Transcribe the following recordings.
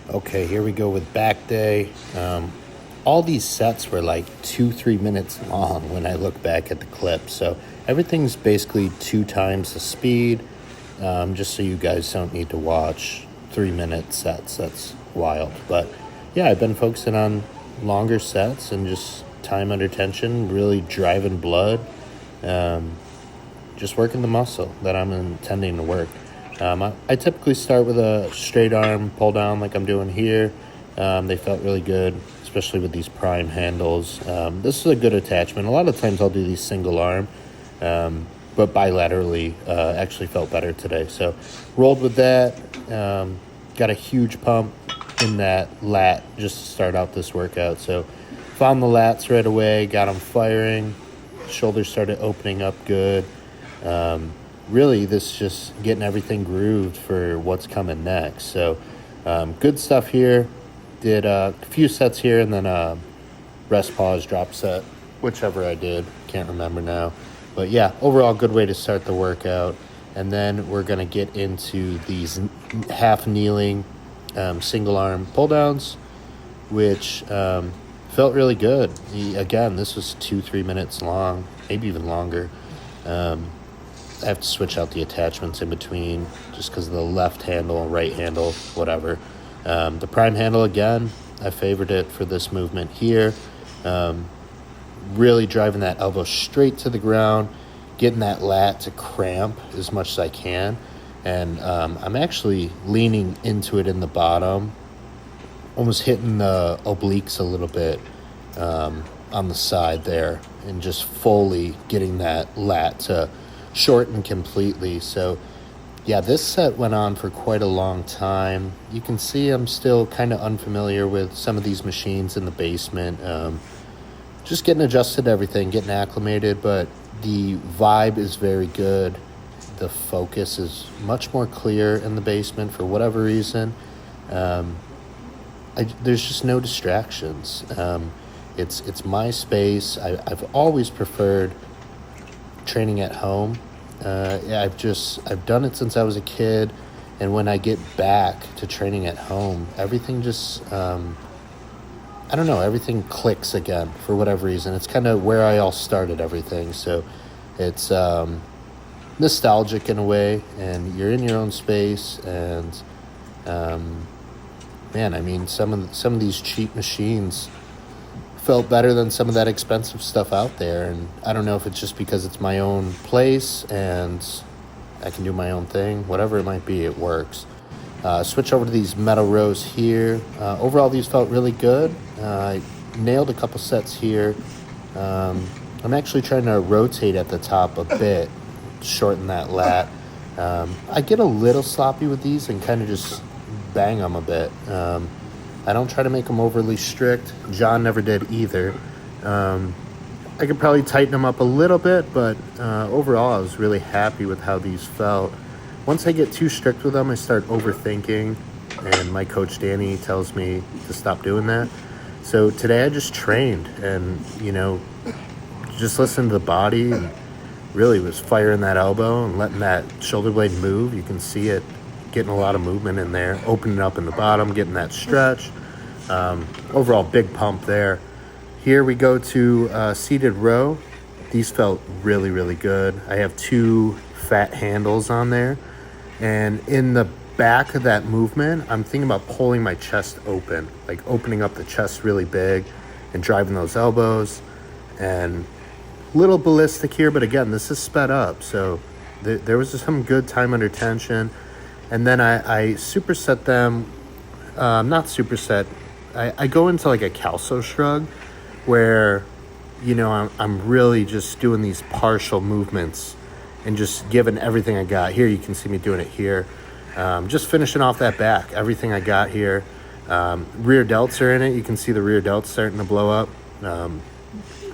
Okay, here we go with back day. All these sets were like 2-3 minutes long when I look back at the clip. So everything's basically 2 times the speed, just so you guys don't need to watch 3-minute sets. That's wild. But yeah, I've been focusing on longer sets and just time under tension, really driving blood, just working the muscle that I'm intending to work. I typically start with a straight arm pull down like I'm doing here. They felt really good, especially with these prime handles. This is a good attachment. A lot of times I'll do these single arm, but bilaterally actually felt better today. So rolled with that. Got a huge pump in that lat just to start out this workout. So found the lats right away, got them firing. Shoulders started opening up good. Really, this just getting everything grooved for what's coming next. So good stuff here. Did a few sets here and then a rest pause drop set, whichever I did. Can't remember now. But yeah, overall good way to start the workout. And then we're going to get into these half kneeling single arm pull downs, which felt really good. Again, this was 2-3 minutes long, maybe even longer. I have to switch out the attachments in between just because of the left handle, right handle, whatever. The prime handle, again, I favored it for this movement here. Really driving that elbow straight to the ground, getting that lat to cramp as much as I can. And I'm actually leaning into it in the bottom, almost hitting the obliques a little bit on the side there, and just fully getting that lat to shorten completely. So yeah, this set went on for quite a long time. You can see I'm still kind of unfamiliar with some of these machines in the basement. Just getting adjusted to everything, getting acclimated, but the vibe is very good. The focus is much more clear in the basement for whatever reason. There's just no distractions. It's my space. I've always preferred training at home. I've done it since I was a kid, and when I get back to training at home, everything just I don't know, everything clicks again for whatever reason. It's kind of where I all started everything. So it's nostalgic in a way, and you're in your own space. And man, I mean, some of these cheap machines felt better than some of that expensive stuff out there. And I don't know if it's just because it's my own place and I can do my own thing. Whatever it might be, it works. Switch over to these metal rows here. Overall, these felt really good. I nailed a couple sets here. I'm actually trying to rotate at the top a bit, shorten that lat. I get a little sloppy with these and kind of just bang them a bit. I don't try to make them overly strict. John never did either. I could probably tighten them up a little bit, but overall I was really happy with how these felt. Once I get too strict with them, I start overthinking, and my coach Danny tells me to stop doing that. So today I just trained and, just listened to the body and really was firing that elbow and letting that shoulder blade move. You can see it getting a lot of movement in there, opening up in the bottom, getting that stretch. Overall, big pump there. Here we go to seated row. These felt really, really good. I have 2 fat handles on there. And in the back of that movement, I'm thinking about pulling my chest open, like opening up the chest really big and driving those elbows. And a little ballistic here, but again, this is sped up. So there was some good time under tension. And then I superset them, not superset, I go into like a calso shrug where, I'm really just doing these partial movements and just giving everything I got. Here, you can see me doing it here. Just finishing off that back, everything I got here. Rear delts are in it. You can see the rear delts starting to blow up.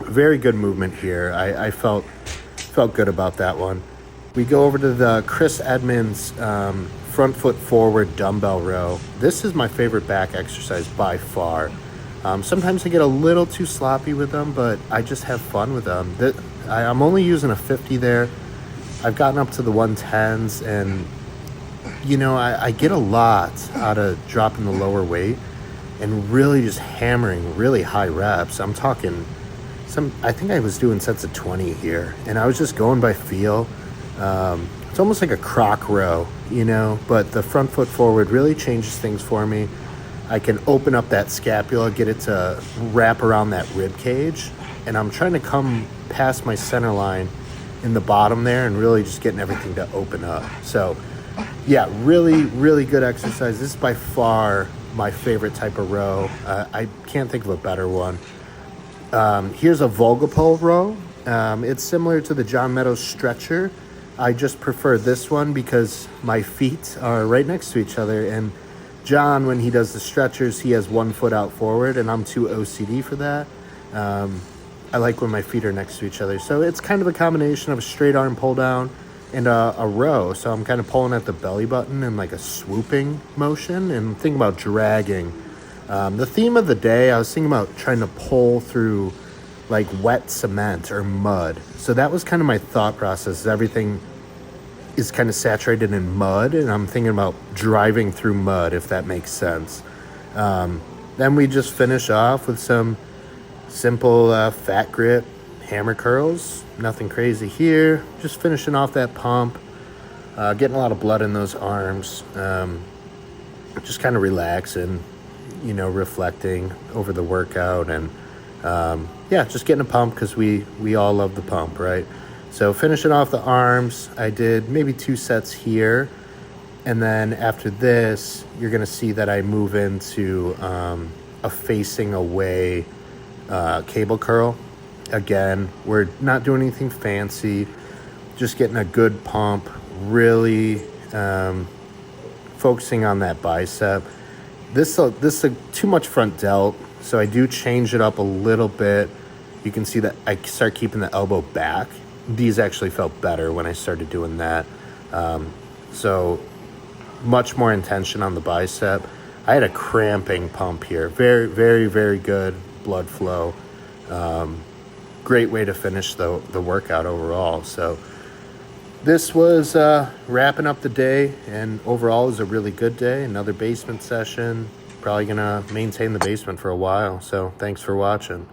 Very good movement here. I felt good about that one. We go over to the Chris Edmonds front foot forward dumbbell row. This is my favorite back exercise by far. Sometimes I get a little too sloppy with them, but I just have fun with them. I'm only using a 50 there. I've gotten up to the 110s, and I get a lot out of dropping the lower weight and really just hammering really high reps. I'm talking I think I was doing sets of 20 here, and I was just going by feel. It's almost like a croc row, but the front foot forward really changes things for me. I can open up that scapula, get it to wrap around that rib cage, and I'm trying to come past my center line in the bottom there and really just getting everything to open up. So yeah, really, really good exercise. This is by far my favorite type of row. I can't think of a better one. Here's a Vulgar Pole Row. It's similar to the John Meadows stretcher. I just prefer this one because my feet are right next to each other, and John, when he does the stretchers, he has one foot out forward, and I'm too OCD for that. I like when my feet are next to each other. So it's kind of a combination of a straight arm pull down and a row. So I'm kind of pulling at the belly button in like a swooping motion and thinking about dragging. The theme of the day, I was thinking about trying to pull through like wet cement or mud. So that was kind of my thought process. Everything is kind of saturated in mud, and I'm thinking about driving through mud, if that makes sense. Then we just finish off with some simple fat grip hammer curls. Nothing crazy here. Just finishing off that pump. Getting a lot of blood in those arms. Just kind of relaxing, reflecting over the workout, and just getting a pump because we all love the pump, right? So finishing off the arms, I did maybe 2 sets here, and then after this, you're gonna see that I move into a facing away cable curl. Again, we're not doing anything fancy, just getting a good pump, really focusing on that bicep. This is too much front delt, so I do change it up a little bit. You can see that I start keeping the elbow back. These actually felt better when I started doing that. So much more intention on the bicep. I had a cramping pump here. Very, very, very good blood flow. Great way to finish the workout overall. So this was wrapping up the day, and overall it was a really good day. Another basement session. Probably gonna maintain the basement for a while. So thanks for watching.